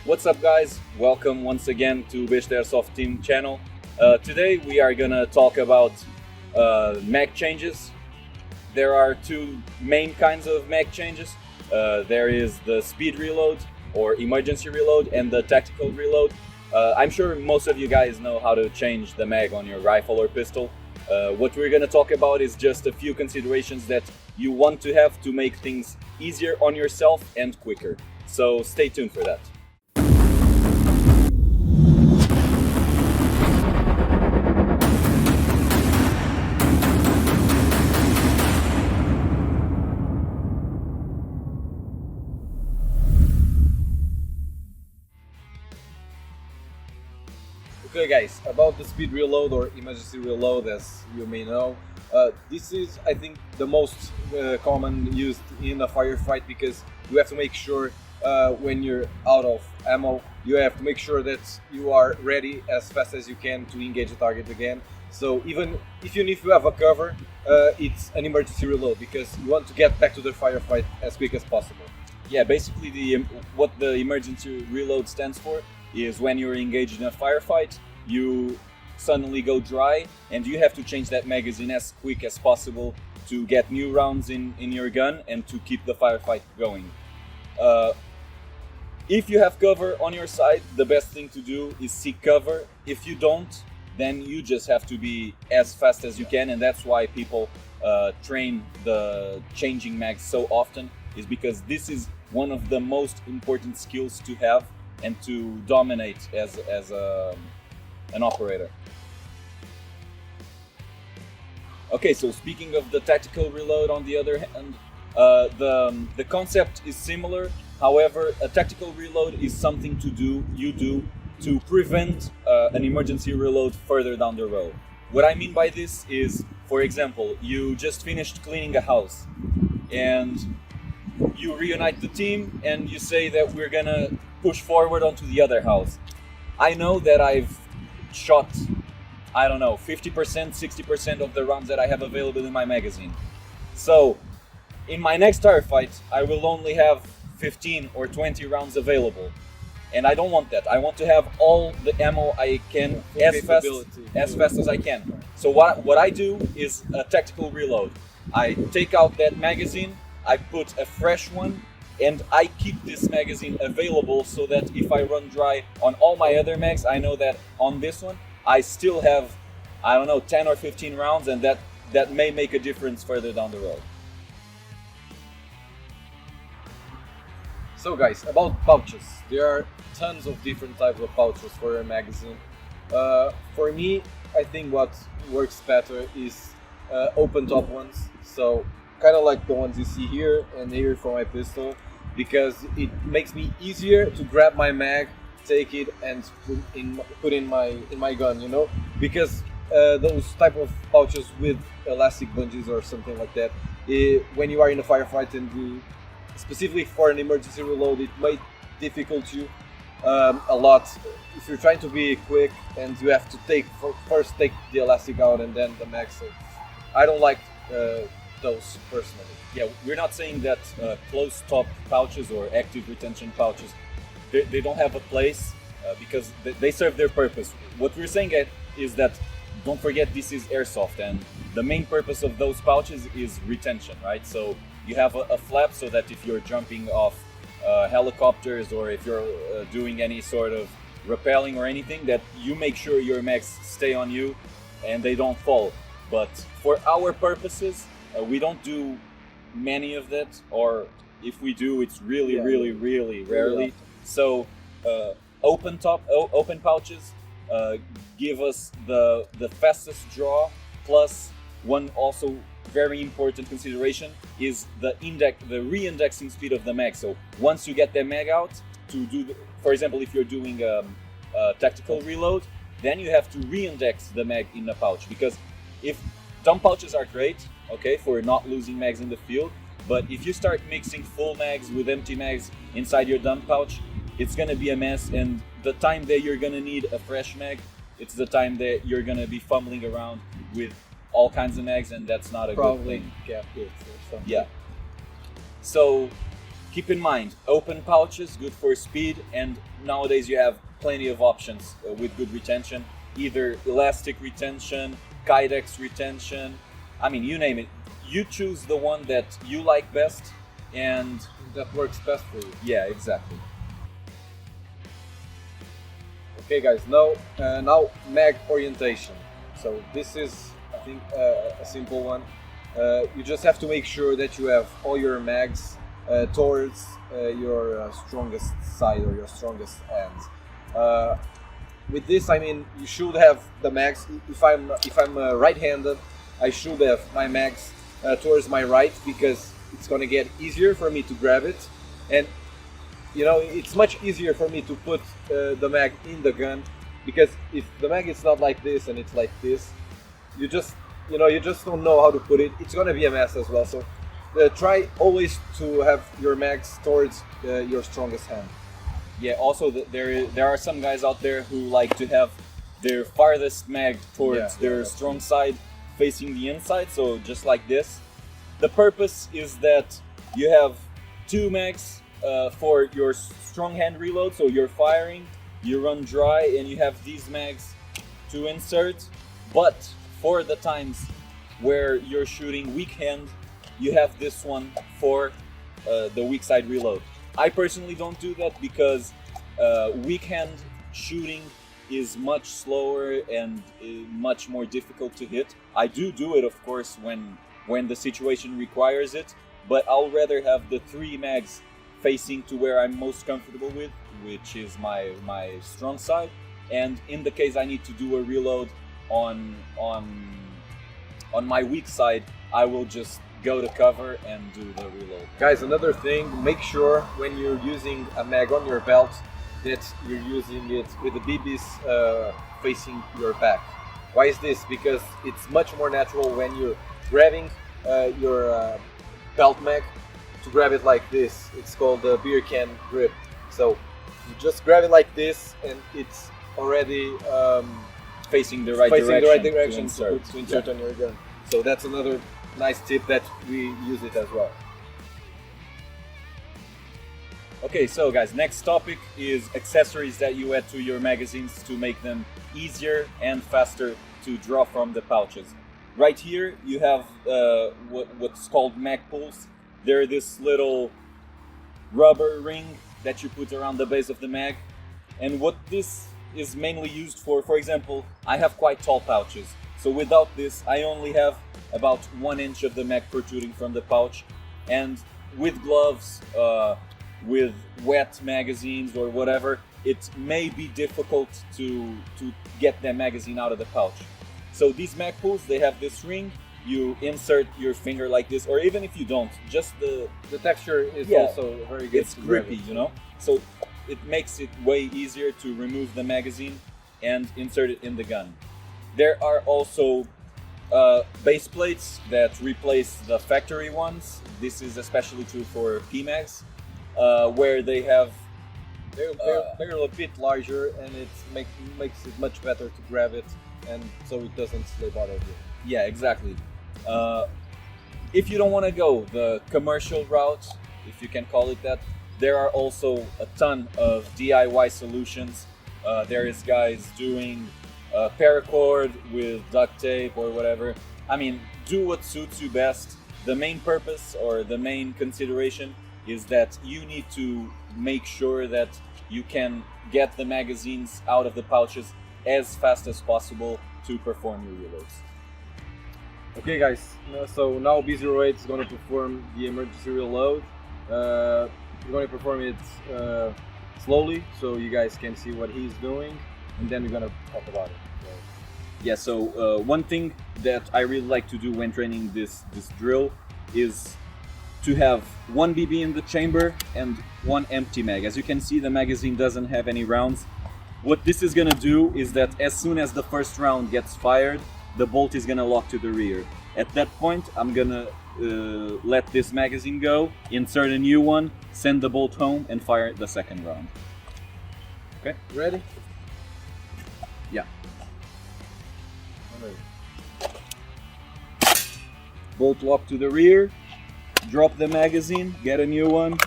What's up, guys? Welcome once again to BESTA Airsoft team channel. Today we are gonna talk about mag changes. There are two main kinds of mag changes. There is the speed reload or emergency reload and the tactical reload. I'm sure most of you guys know how to change the mag on your rifle or pistol. What we're gonna talk about is just a few considerations that you want to have to make things easier on yourself and quicker. So stay tuned for that. Okay guys, about the speed reload or emergency reload, as you may know, this is, I think, the most common used in a firefight, because you have to make sure when you're out of ammo, you have to make sure that you are ready as fast as you can to engage the target again. So even if you have a cover, it's an emergency reload because you want to get back to the firefight as quick as possible. Yeah, basically what the emergency reload stands for is when you're engaged in a firefight, you suddenly go dry and you have to change that magazine as quick as possible to get new rounds in your gun and to keep the firefight going. If you have cover on your side, the best thing to do is seek cover. If you don't, then you just have to be as fast as you can, and that's why people train the changing mags so often, is because this is one of the most important skills to have and to dominate as an operator. Okay, so speaking of the tactical reload, on the other hand, the concept is similar. However, a tactical reload is something you do to prevent an emergency reload further down the road. What I mean by this is, for example, you just finished cleaning a house and you reunite the team and you say that we're gonna push forward onto the other house. I know that I've shot, I don't know, 50%, 60% of the rounds that I have available in my magazine. So in my next firefight, I will only have 15 or 20 rounds available. And I don't want that. I want to have all the ammo I can as fast as I can. So what I do is a tactical reload. I take out that magazine, I put a fresh one, and I keep this magazine available so that if I run dry on all my other mags, I know that on this one I still have, I don't know, 10 or 15 rounds, and that may make a difference further down the road. So guys, about pouches, there are tons of different types of pouches for your magazine. For me, I think what works better is open top ones, so kind of like the ones you see here and here for my pistol, because it makes me easier to grab my mag, take it and put in my gun, you know, because those type of pouches with elastic bungees or something like that, when you are in a firefight and specifically for an emergency reload, it might difficult you a lot if you're trying to be quick and you have to first take the elastic out and then the mag. So I don't like those personally. Yeah, we're not saying that closed top pouches or active retention pouches, they don't have a place because they serve their purpose. What we're saying is that don't forget this is airsoft, and the main purpose of those pouches is retention, right? So you have a flap so that if you're jumping off helicopters or if you're doing any sort of rappelling or anything, that you make sure your mags stay on you and they don't fall. But for our purposes, we don't do many of that, or if we do, it's really rarely. So open pouches give us the fastest draw, plus one also very important consideration is the re-indexing speed of the mag. So once you get the mag out to do for example, if you're doing a tactical reload, then you have to re-index the mag in the pouch, because if dump pouches are great, okay, for not losing mags in the field, but if you start mixing full mags with empty mags inside your dump pouch, it's gonna be a mess, and the time that you're gonna need a fresh mag, it's the time that you're gonna be fumbling around with all kinds of mags, and that's not a good thing. Gap hits or something. Yeah. So keep in mind, open pouches, good for speed, and nowadays you have plenty of options with good retention, either elastic retention, Kydex retention, I mean, you name it. You choose the one that you like best, and that works best for you. yeah, exactly. Okay, guys. Now mag orientation. So this is, I think, a simple one. You just have to make sure that you have all your mags towards your strongest side or your strongest end. With this, I mean, you should have the mags. If I'm right-handed, I should have my mags towards my right, because it's gonna get easier for me to grab it, and you know, it's much easier for me to put the mag in the gun, because if the mag is not like this and it's like this, you just don't know how to put it. It's gonna be a mess as well. So try always to have your mags towards your strongest hand. Yeah, also there are some guys out there who like to have their farthest mag towards their strong side facing the inside, so just like this. The purpose is that you have two mags for your strong hand reload, so you're firing, you run dry, and you have these mags to insert. But for the times where you're shooting weak hand, you have this one for the weak side reload. I personally don't do that because weak hand shooting is much slower and much more difficult to hit. I do it, of course, when the situation requires it, but I'll rather have the three mags facing to where I'm most comfortable with, which is my strong side. And in the case I need to do a reload on my weak side, I will just go to cover and do the reload. Guys, another thing, make sure when you're using a mag on your belt that you're using it with the BBs facing your back. Why is this? Because it's much more natural when you're grabbing your belt mag to grab it like this. It's called the beer can grip. So you just grab it like this, and it's already facing the right direction to insert on your gun. So that's another nice tip that we use it as well. Okay, so guys, next topic is accessories that you add to your magazines to make them easier and faster to draw from the pouches. Right here you have what's called mag pulls. They're this little rubber ring that you put around the base of the mag, and what this is mainly used for example, I have quite tall pouches, so without this I only have about 1 inch of the mag protruding from the pouch, and with gloves, with wet magazines or whatever, it may be difficult to get the magazine out of the pouch. So these mag pulls, they have this ring, you insert your finger like this, or even if you don't, just the texture is also very good. It's grippy, you know, so it makes it way easier to remove the magazine and insert it in the gun. There are also base plates that replace the factory ones. This is especially true for PMags, where they have they're a bit larger, and it makes it much better to grab it, and so it doesn't slip out of you. Yeah, exactly. If you don't want to go the commercial route, if you can call it that, there are also a ton of DIY solutions. There is guys doing paracord with duct tape or whatever. I mean, do what suits you best. The main purpose or the main consideration is that you need to make sure that you can get the magazines out of the pouches as fast as possible to perform your reloads. Okay guys, so now B08 is going to perform the emergency reload. We're going to perform it slowly so you guys can see what he's doing, and then we're going to talk about it. Yeah, so one thing that I really like to do when training this drill is to have one BB in the chamber and one empty mag. As you can see, the magazine doesn't have any rounds. What this is gonna do is that as soon as the first round gets fired, the bolt is gonna lock to the rear. At that point, I'm gonna let this magazine go, insert a new one, send the bolt home, and fire the second round. Okay? Ready? Yeah. I'm ready. Bolt lock to the rear, drop the magazine, get a new one,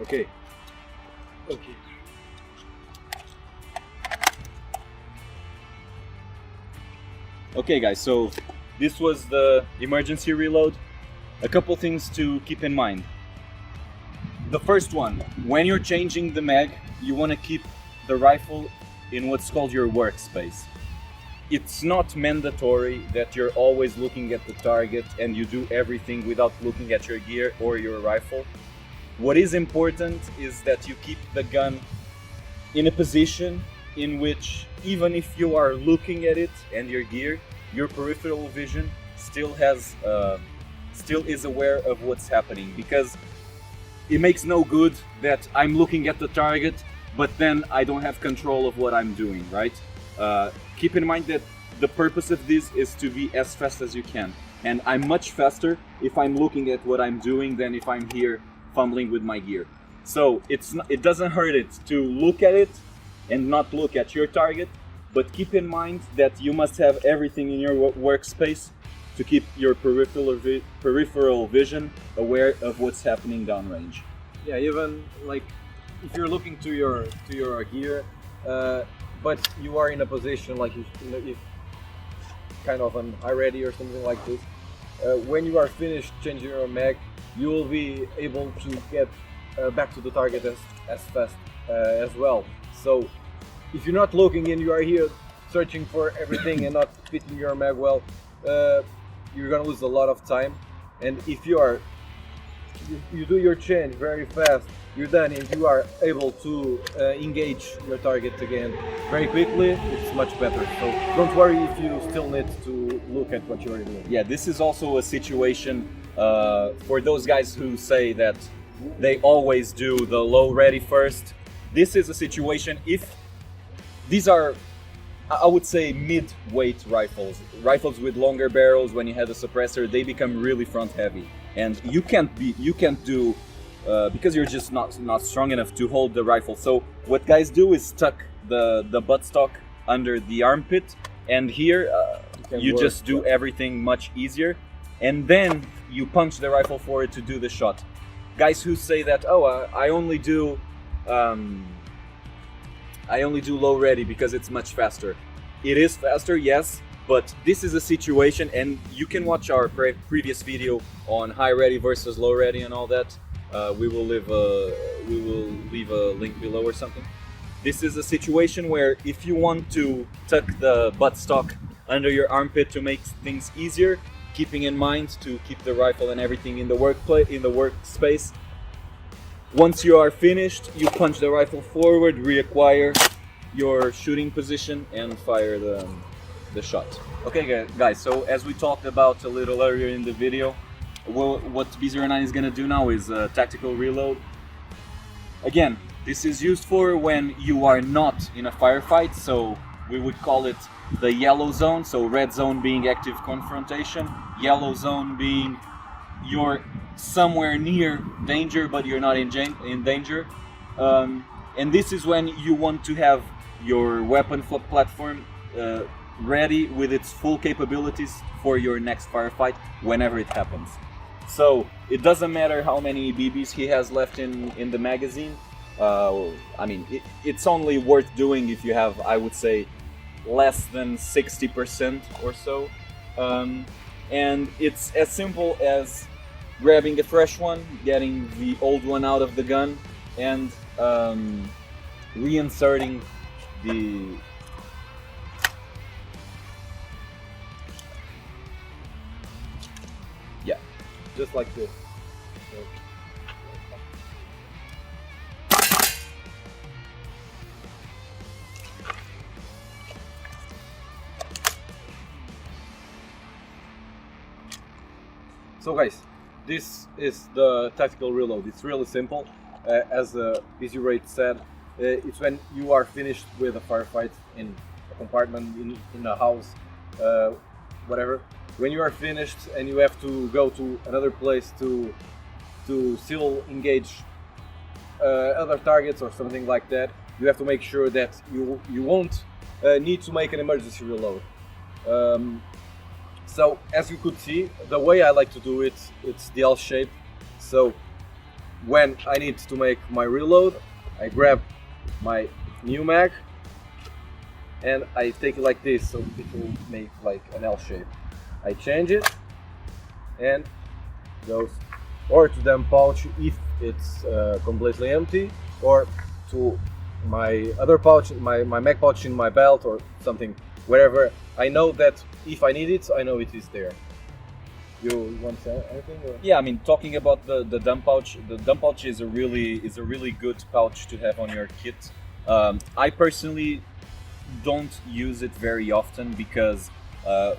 Okay. Okay. Okay guys, so this was the emergency reload. A couple things to keep in mind. The first one, when you're changing the mag, you want to keep the rifle in what's called your workspace. It's not mandatory that you're always looking at the target and you do everything without looking at your gear or your rifle. What is important is that you keep the gun in a position in which, even if you are looking at it and your gear, your peripheral vision still is aware of what's happening, because it makes no good that I'm looking at the target but then I don't have control of what I'm doing, right? Keep in mind that the purpose of this is to be as fast as you can, and I'm much faster if I'm looking at what I'm doing than if I'm here fumbling with my gear. So it doesn't hurt it to look at it and not look at your target, but keep in mind that you must have everything in your workspace to keep your peripheral vision aware of what's happening downrange. Yeah, even like if you're looking to your gear, but you are in a position like if kind of an high ready or something like this, when you are finished changing your mag, you will be able to get back to the target as fast as well. So if you're not looking and you are here searching for everything and not fitting your mag well, you're gonna lose a lot of time. And if you do your change very fast, you're done and you are able to engage your target again very quickly, it's much better. So don't worry if you still need to look at what you're doing. Yeah, this is also a situation for those guys who say that they always do the low ready first. This is a situation if these are, I would say, mid-weight rifles. Rifles with longer barrels, when you have a suppressor, they become really front heavy, and you can't do because you're just not strong enough to hold the rifle. So what guys do is tuck the buttstock under the armpit, and here you just do everything much easier, and then you punch the rifle forward to do the shot. Guys who say that, oh, I only do low ready because it's much faster. It is faster, yes, but this is a situation, and you can watch our previous video on high ready versus low ready and all that. We will leave a link below or something. This is a situation where if you want to tuck the buttstock under your armpit to make things easier, keeping in mind to keep the rifle and everything in the workspace. Once you are finished, you punch the rifle forward, reacquire your shooting position, and fire the shot. Okay guys, so as we talked about a little earlier in the video, what B09 is gonna do now is a tactical reload. Again, this is used for when you are not in a firefight, so we would call it the yellow zone. So red zone being active confrontation, yellow zone being you're somewhere near danger but you're not in danger, and this is when you want to have your weapon platform ready with its full capabilities for your next firefight whenever it happens. So it doesn't matter how many BBs he has left in the magazine. I mean, it's only worth doing if you have, I would say, less than 60% or so, and it's as simple as grabbing a fresh one, getting the old one out of the gun, and reinserting the just like this. So guys, this is the tactical reload. It's really simple. As Busy Rate said, it's when you are finished with a firefight in a compartment, in a house, whatever. When you are finished and you have to go to another place to still engage other targets or something like that, you have to make sure that you won't need to make an emergency reload. So as you could see, the way I like to do it, it's the L shape. So when I need to make my reload, I grab my new mag and I take it like this, so it will make like an L shape. I change it and goes or to the pouch if it's completely empty, or to my other pouch, my mag pouch in my belt or something, wherever I know that if I need it, I know it is there. You want to say anything? Or? Yeah, I mean, talking about the dump pouch, the dump pouch is a really good pouch to have on your kit. I personally don't use it very often because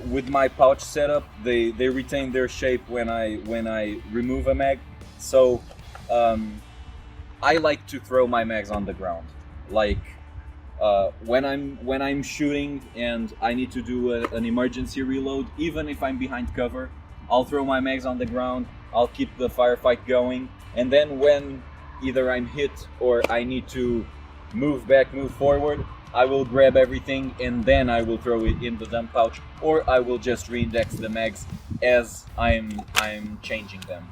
with my pouch setup, they retain their shape when I remove a mag. So I like to throw my mags on the ground. Like when I'm shooting and I need to do an emergency reload, even if I'm behind cover, I'll throw my mags on the ground. I'll keep the firefight going, and then when either I'm hit or I need to move back, move forward, I will grab everything and then I will throw it in the dump pouch, or I will just reindex the mags as I'm changing them.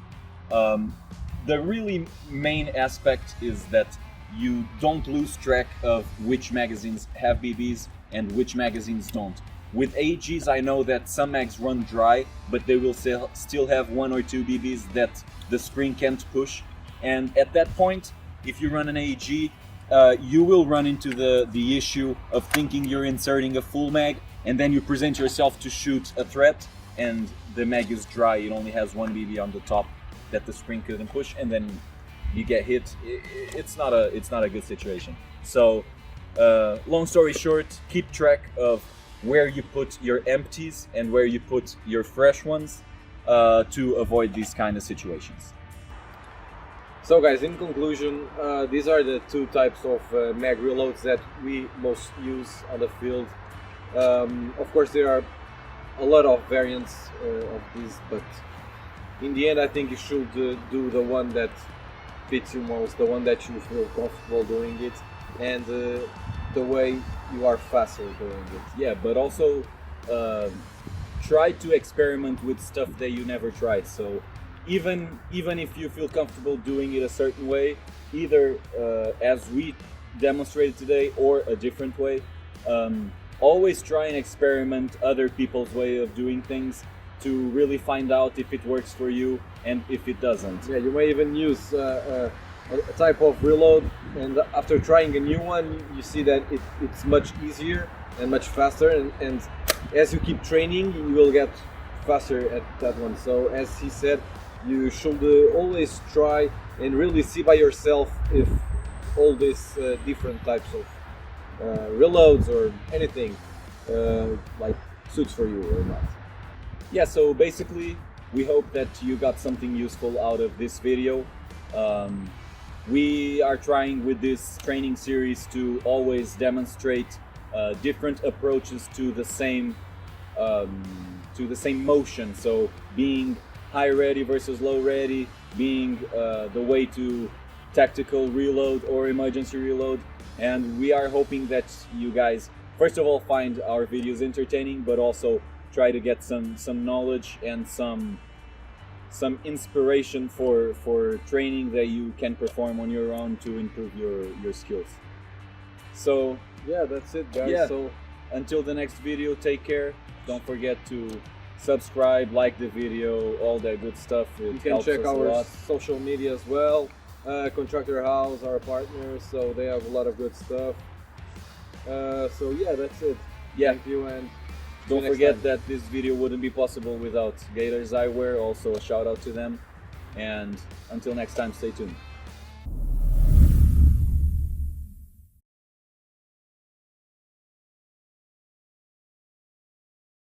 The really main aspect is that you don't lose track of which magazines have BBs and which magazines don't. With AEGs, I know that some mags run dry, but they will still have 1 or 2 BBs that the screen can't push. And at that point, if you run an AEG, you will run into the issue of thinking you're inserting a full mag, and then you present yourself to shoot a threat, and the mag is dry. It only has 1 BB on the top that the screen couldn't push, and then you get hit. It's not a good situation. So, long story short, keep track of where you put your empties and where you put your fresh ones to avoid these kind of situations. So guys, in conclusion, these are the 2 types of mag reloads that we most use on the field. Of course, there are a lot of variants of these, but in the end I think you should do the one that fits you most, the one that you feel comfortable doing it, and the way you are faster doing it. Yeah, but also try to experiment with stuff that you never tried. So even if you feel comfortable doing it a certain way, either as we demonstrated today or a different way, always try and experiment other people's way of doing things to really find out if it works for you and if it doesn't. Yeah, you may even use a type of reload, and after trying a new one, you see that it's much easier and much faster, and as you keep training, you will get faster at that one. So as he said, you should always try and really see by yourself if all these different types of reloads or anything like suits for you or not. Yeah, so basically we hope that you got something useful out of this video. We are trying with this training series to always demonstrate different approaches to the same motion. So being high ready versus low ready, being the way to tactical reload or emergency reload, and we are hoping that you guys first of all find our videos entertaining, but also try to get some knowledge and some inspiration for training that you can perform on your own to improve your skills. So yeah, that's it guys. Yeah. So until the next video, take care. Don't forget to subscribe, like the video, all that good stuff. You can check our social media as well. Contractor House, our partners, so they have a lot of good stuff. So yeah, that's it. Yeah. Thank you, and don't forget that this video wouldn't be possible without Gators Eyewear. Also a shout out to them. And until next time, stay tuned.